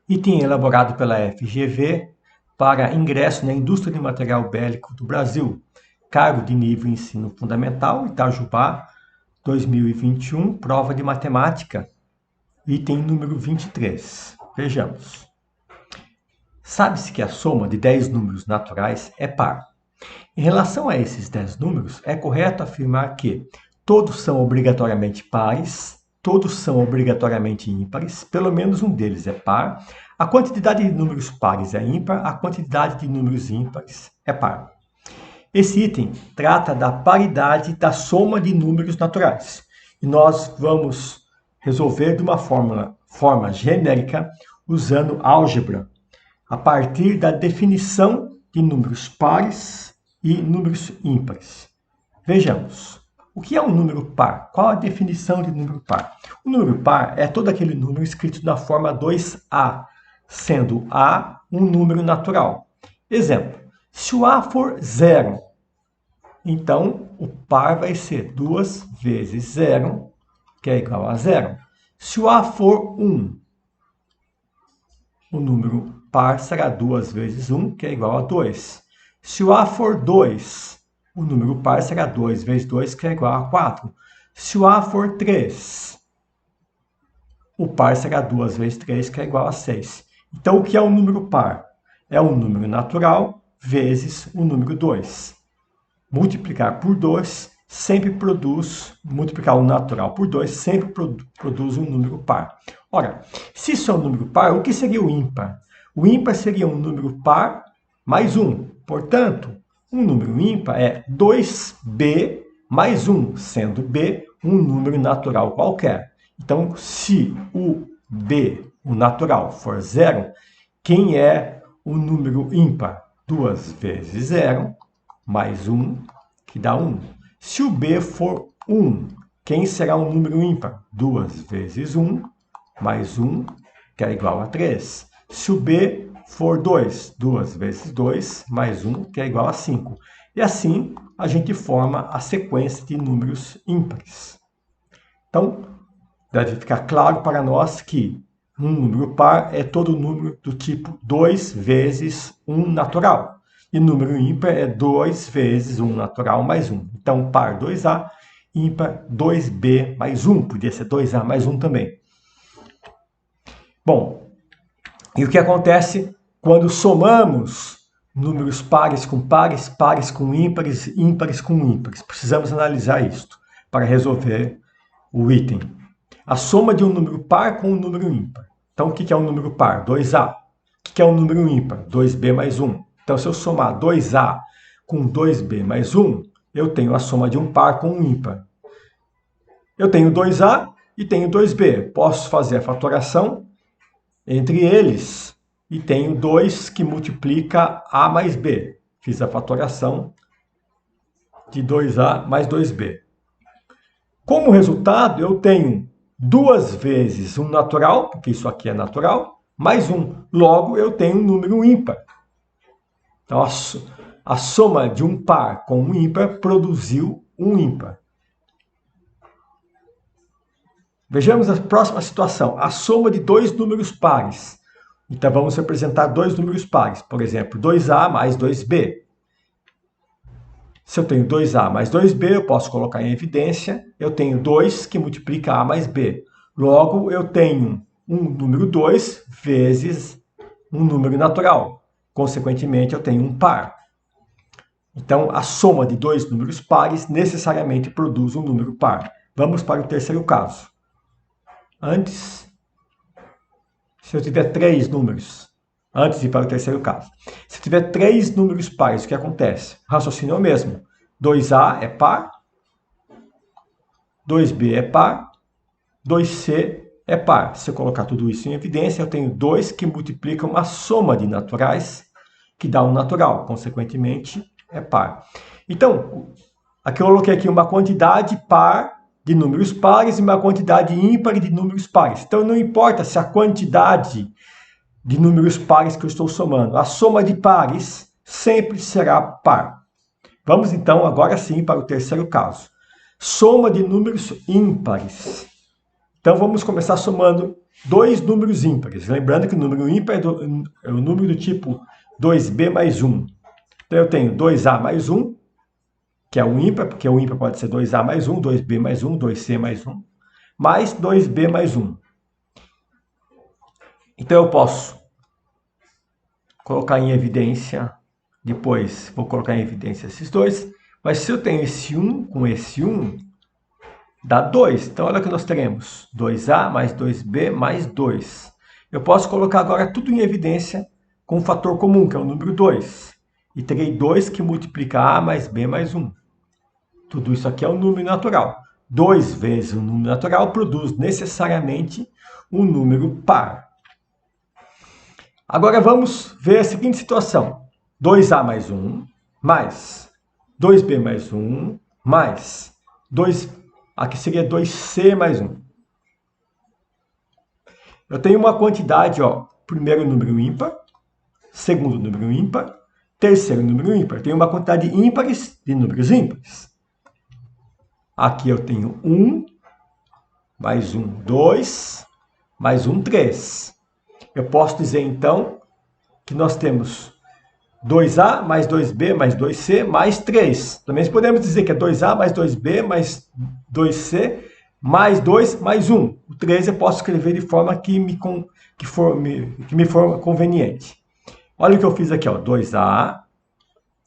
Item elaborado pela FGV para ingresso na indústria de material bélico do Brasil. Cargo de nível ensino fundamental, Itajubá, 2021, prova de matemática. Item número 23. Vejamos. Sabe-se que a soma de 10 números naturais é par. Em relação a esses 10 números, é correto afirmar que todos são obrigatoriamente pares, todos são obrigatoriamente ímpares, pelo menos um deles é par, a quantidade de números pares é ímpar, a quantidade de números ímpares é par. Esse item trata da paridade da soma de números naturais. E nós vamos resolver de uma forma genérica, usando álgebra, a partir da definição de números pares e números ímpares. Vejamos. O que é um número par? Qual a definição de número par? O número par é todo aquele número escrito na forma 2A, sendo A um número natural. Exemplo, se o A for 0, então o par vai ser 2 vezes 0, que é igual a 0. Se o A for 1, o número par será 2 vezes 1, que é igual a 2. Se o A for 2, o número par será 2 vezes 2, que é igual a 4. Se o A for 3, o par será 2 vezes 3, que é igual a 6. Então, o que é um número par? É um número natural vezes o número 2. Multiplicar por 2 sempre produz, multiplicar o natural por 2 sempre produz um número par. Ora, se isso é um número par, o que seria o ímpar? O ímpar seria um número par mais 1. Portanto, um número ímpar é 2b mais 1, sendo b um número natural qualquer. Então, se o b, o natural, for 0, quem é o número ímpar? 2 vezes 0 mais 1, que dá 1. Se o b for 1, quem será um número ímpar? 2 vezes 1 mais 1, que é igual a 3. Se o b for 2, 2 vezes 2 mais 1, que é igual a 5. E assim a gente forma a sequência de números ímpares. Então, deve ficar claro para nós que um número par é todo número do tipo 2 vezes 1 natural. E número ímpar é 2 vezes 1 natural mais 1. Então, par 2A, ímpar 2B mais 1. Podia ser 2A mais 1 também. Bom, e o que acontece quando somamos números pares com pares, pares com ímpares, ímpares com ímpares? Precisamos analisar isto para resolver o item. A soma de um número par com um número ímpar. Então, o que é um número par? 2A. O que é um número ímpar? 2B mais 1. Então, se eu somar 2A com 2B mais 1, eu tenho a soma de um par com um ímpar. Eu tenho 2A e tenho 2B. Posso fazer a fatoração entre eles e tenho 2 que multiplica A mais B. Fiz a fatoração de 2A mais 2B. Como resultado, eu tenho 2 vezes um natural, porque isso aqui é natural, mais 1. Logo, eu tenho um número ímpar. Então, a soma de um par com um ímpar produziu um ímpar. Vejamos a próxima situação. A soma de dois números pares. Então, vamos representar dois números pares. Por exemplo, 2A mais 2B. Se eu tenho 2A mais 2B, eu posso colocar em evidência. Eu tenho 2 que multiplica A mais B. Logo, eu tenho um número 2 vezes um número natural. Consequentemente, eu tenho um par. Então, a soma de dois números pares necessariamente produz um número par. Vamos para o terceiro caso. Antes, se eu tiver 3 números, antes de ir para o terceiro caso. Se eu tiver 3 números pares, o que acontece? O raciocínio é o mesmo. 2A é par, 2B é par, 2C é par. Se eu colocar tudo isso em evidência, eu tenho 2 que multiplicam a soma de naturais, que dá um natural. Consequentemente, é par. Então, aqui eu coloquei aqui uma quantidade par de números pares e uma quantidade ímpar de números pares. Então, não importa se a quantidade de números pares que eu estou somando, a soma de pares sempre será par. Vamos, então, agora sim para o terceiro caso. Soma de números ímpares. Então, vamos começar somando dois números ímpares. Lembrando que o número ímpar é o número do tipo 2b mais 1. Então, eu tenho 2a mais 1, que é um ímpar, porque o ímpar pode ser 2a mais 1, 2b mais 1, 2c mais 1, mais 2b mais 1. Então, eu posso colocar em evidência, depois vou colocar em evidência esses dois, mas se eu tenho esse 1 com esse 1, dá 2. Então, olha o que nós teremos. 2a mais 2b mais 2. Eu posso colocar agora tudo em evidência com um fator comum, que é o número 2. E terei 2 que multiplica a mais b mais 1. Tudo isso aqui é um número natural. 2 vezes um número natural produz necessariamente um número par. Agora vamos ver a seguinte situação. 2a mais 1, mais 2b mais 1, mais 2... Aqui seria 2c mais 1. Eu tenho uma quantidade, ó, primeiro número ímpar, segundo número ímpar, terceiro número ímpar. Tenho uma quantidade ímpares de números ímpares. Aqui eu tenho 1, mais 1, 2, mais 1, 3. Eu posso dizer, então, que nós temos 2a mais 2b mais 2c mais 3. Também podemos dizer que é 2a mais 2b mais 2c mais 2 mais 1. O 3 eu posso escrever de forma que me for conveniente. Olha o que eu fiz aqui, ó. 2a,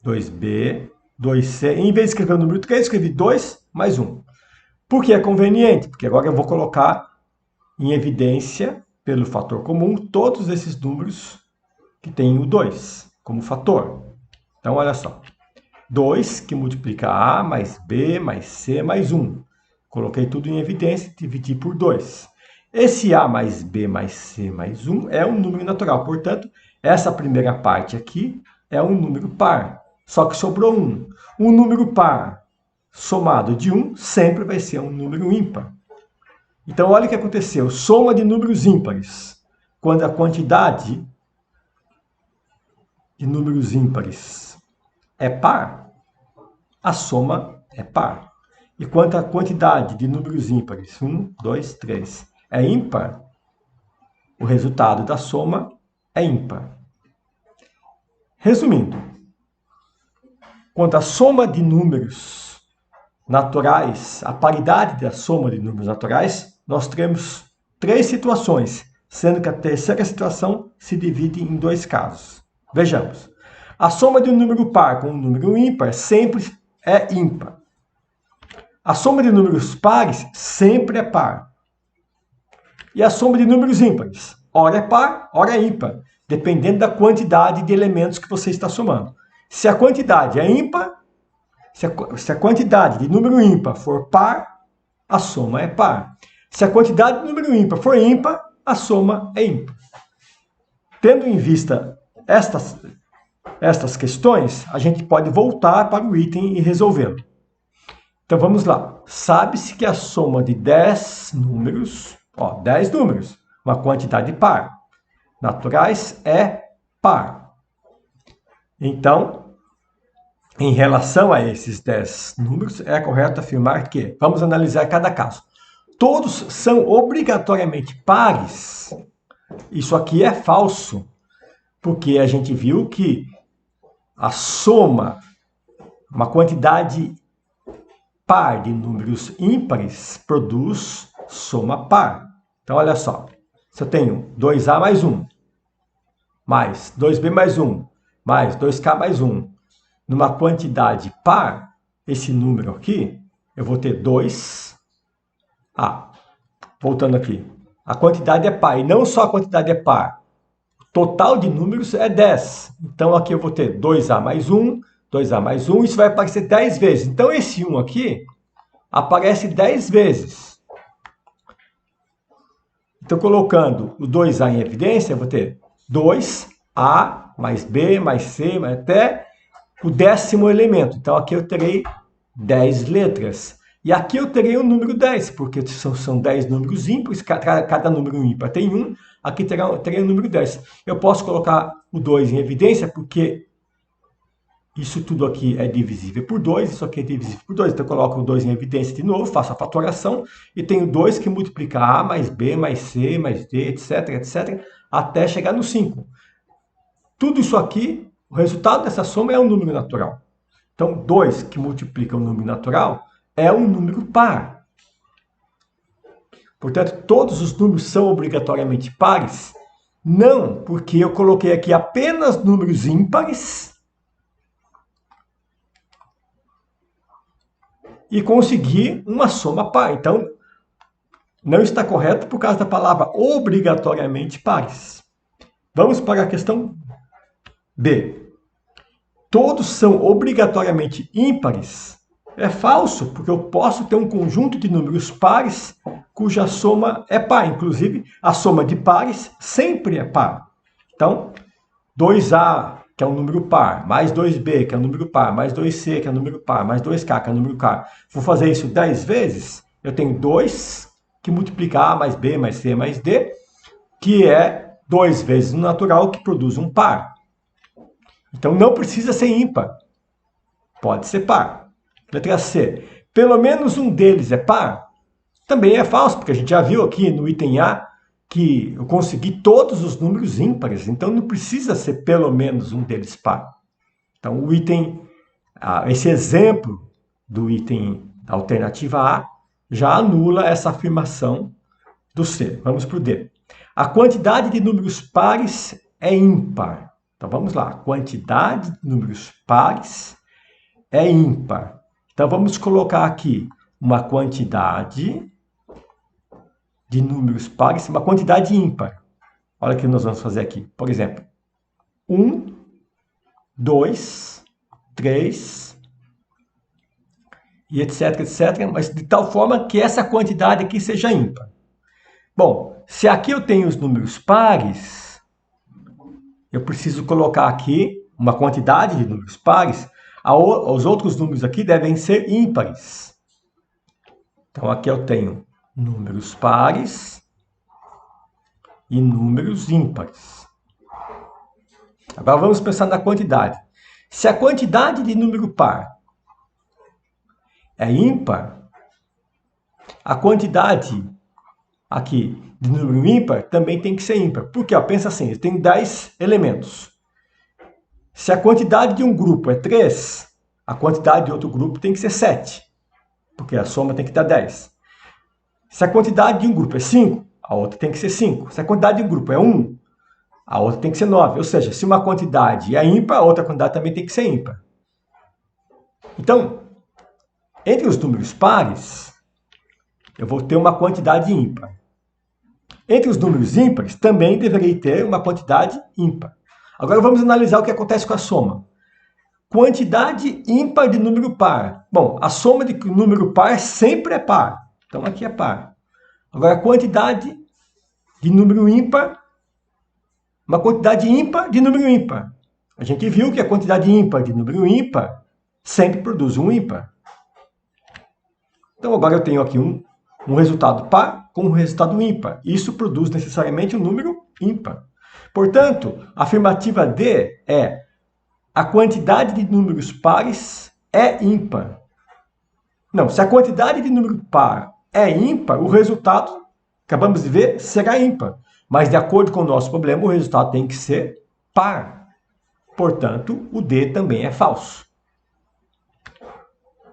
2b, 2c. Em vez de escrever o número 3, eu escrevi 2 mais 1. Por que é conveniente? Porque agora eu vou colocar em evidência, pelo fator comum, todos esses números que têm o 2 como fator. Então, olha só. 2 que multiplica a mais b mais c mais 1. Coloquei tudo em evidência e dividi por 2. Esse a mais b mais c mais 1 é um número natural. Portanto, essa primeira parte aqui é um número par. Só que sobrou 1. Um número par somado de 1 sempre vai ser um número ímpar. Então, olha o que aconteceu. Soma de números ímpares. Quando a quantidade de números ímpares é par, a soma é par. E quando a quantidade de números ímpares, 1, 2, 3, é ímpar, o resultado da soma é ímpar. Resumindo, quando a soma de números naturais, a paridade da soma de números naturais, nós teremos três situações, sendo que a terceira situação se divide em dois casos. Vejamos. A soma de um número par com um número ímpar sempre é ímpar. A soma de números pares sempre é par. E a soma de números ímpares, ora é par, ora é ímpar, dependendo da quantidade de elementos que você está somando. Se a quantidade é ímpar, se a quantidade de número ímpar for par, a soma é par. Se a quantidade de número ímpar for ímpar, a soma é ímpar. Tendo em vista estas questões, a gente pode voltar para o item e resolvê-lo. Então vamos lá. Sabe-se que a soma de 10 números, 10 números, uma quantidade par, naturais é par. Então, em relação a esses 10 números, é correto afirmar que, vamos analisar cada caso, todos são obrigatoriamente pares. Isso aqui é falso, porque a gente viu que a soma, uma quantidade par de números ímpares, produz soma par. Então, olha só. Se eu tenho 2a mais 1, mais 2b mais 1, mais 2k mais 1, numa quantidade par, esse número aqui, eu vou ter 2a. Voltando aqui. A quantidade é par, e não só a quantidade é par. O total de números é 10. Então, aqui eu vou ter 2a mais 1, 2a mais 1, isso vai aparecer 10 vezes. Então, esse 1 aqui aparece 10 vezes. Então, colocando o 2a em evidência, eu vou ter 2a mais b mais c, até o 10º elemento. Então, aqui eu terei 10 letras. E aqui eu terei o número 10, porque são 10 números ímpares, cada número ímpar tem 1, aqui terei o número 10. Eu posso colocar o 2 em evidência, porque Isso tudo aqui é divisível por 2, isso aqui é divisível por 2. Então eu coloco o 2 em evidência de novo, faço a fatoração e tenho 2 que multiplica A mais B mais C mais D, etc, etc, até chegar no 5. Tudo isso aqui, o resultado dessa soma é um número natural. Então 2 que multiplica um número natural é um número par. Portanto, todos os números são obrigatoriamente pares? Não, porque eu coloquei aqui apenas números ímpares e consegui uma soma par. Então, não está correto por causa da palavra obrigatoriamente pares. Vamos para a questão B. Todos são obrigatoriamente ímpares? É falso, porque eu posso ter um conjunto de números pares cuja soma é par. Inclusive, a soma de pares sempre é par. Então, 2A, que é um número par, mais 2B, que é um número par, mais 2C, que é um número par, mais 2K, que é um número par. Vou fazer isso 10 vezes, eu tenho 2 que multiplica A mais B mais C mais D, que é 2 vezes o natural, que produz um par. Então, não precisa ser ímpar. Pode ser par. Letra C. Pelo menos um deles é par? Também é falso, porque a gente já viu aqui no item A que eu consegui todos os números ímpares, então não precisa ser pelo menos um deles par. Então, o item, esse exemplo do item da alternativa A já anula essa afirmação do C. Vamos para o D. A quantidade de números pares é ímpar. Então, vamos lá. A quantidade de números pares é ímpar. Então, vamos colocar aqui uma quantidade de números pares, uma quantidade ímpar. Olha o que nós vamos fazer aqui. Por exemplo, 1, 2, 3, e etc, etc, mas de tal forma que essa quantidade aqui seja ímpar. Bom, se aqui eu tenho os números pares, eu preciso colocar aqui uma quantidade de números pares. Os outros números aqui devem ser ímpares. Então, aqui eu tenho números pares e números ímpares. Agora vamos pensar na quantidade. Se a quantidade de número par é ímpar, a quantidade aqui de número ímpar também tem que ser ímpar. Por quê? Pensa assim, eu tenho 10 elementos. Se a quantidade de um grupo é 3, a quantidade de outro grupo tem que ser 7, porque a soma tem que dar 10. Se a quantidade de um grupo é 5, a outra tem que ser 5. Se a quantidade de um grupo é 1, a outra tem que ser 9. Ou seja, se uma quantidade é ímpar, a outra quantidade também tem que ser ímpar. Então, entre os números pares, eu vou ter uma quantidade ímpar. Entre os números ímpares, também deverei ter uma quantidade ímpar. Agora vamos analisar o que acontece com a soma. Quantidade ímpar de número par. Bom, a soma de número par sempre é par. Então, aqui é par. Agora, a quantidade de número ímpar, uma quantidade ímpar de número ímpar. A gente viu que a quantidade ímpar de número ímpar sempre produz um ímpar. Então, agora eu tenho aqui um resultado par com um resultado ímpar. Isso produz necessariamente um número ímpar. Portanto, a afirmativa D é: a quantidade de números pares é ímpar. Não, se a quantidade de número par é ímpar, o resultado, acabamos de ver, será ímpar. Mas, de acordo com o nosso problema, o resultado tem que ser par. Portanto, o D também é falso.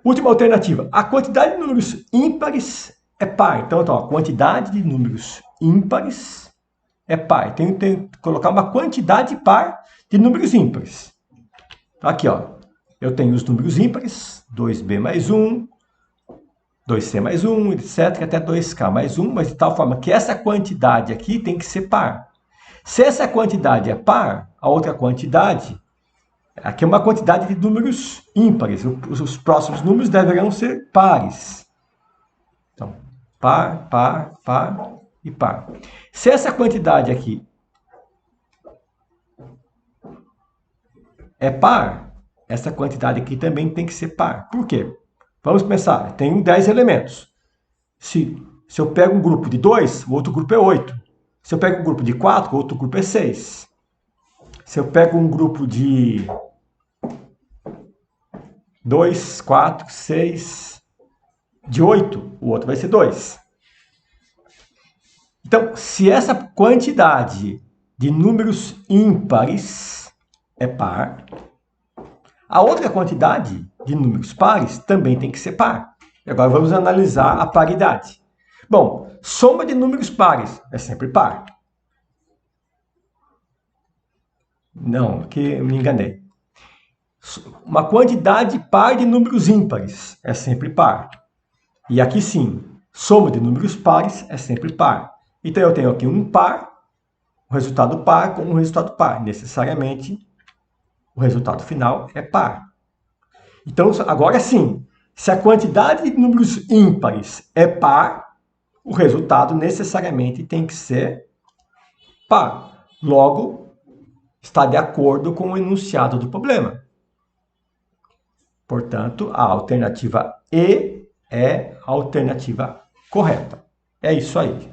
Última alternativa. A quantidade de números ímpares é par. Então, a quantidade de números ímpares é par. Tenho que colocar uma quantidade par de números ímpares. Aqui, eu tenho os números ímpares, 2b mais 1, 2c mais 1, etc, até 2k mais 1, mas de tal forma que essa quantidade aqui tem que ser par. Se essa quantidade é par, a outra quantidade, aqui é uma quantidade de números ímpares. Os próximos números deverão ser pares. Então, par, par, par e par. Se essa quantidade aqui é par, essa quantidade aqui também tem que ser par. Por quê? Vamos pensar, eu tenho 10 elementos. Se eu pego um grupo de 2, o outro grupo é 8. Se eu pego um grupo de 4, o outro grupo é 6. Se eu pego um grupo de 2, 4, 6. De 8, o outro vai ser 2. Então, se essa quantidade de números ímpares é par, a outra quantidade de números pares também tem que ser par. E agora vamos analisar a paridade. Bom, soma de números pares é sempre par. Não, que me enganei. Uma quantidade par de números ímpares é sempre par. E aqui sim, soma de números pares é sempre par. Então eu tenho aqui um par, um resultado par com um resultado par. Necessariamente, o resultado final é par. Então, agora sim, se a quantidade de números ímpares é par, o resultado necessariamente tem que ser par. Logo, está de acordo com o enunciado do problema. Portanto, a alternativa E é a alternativa correta. É isso aí.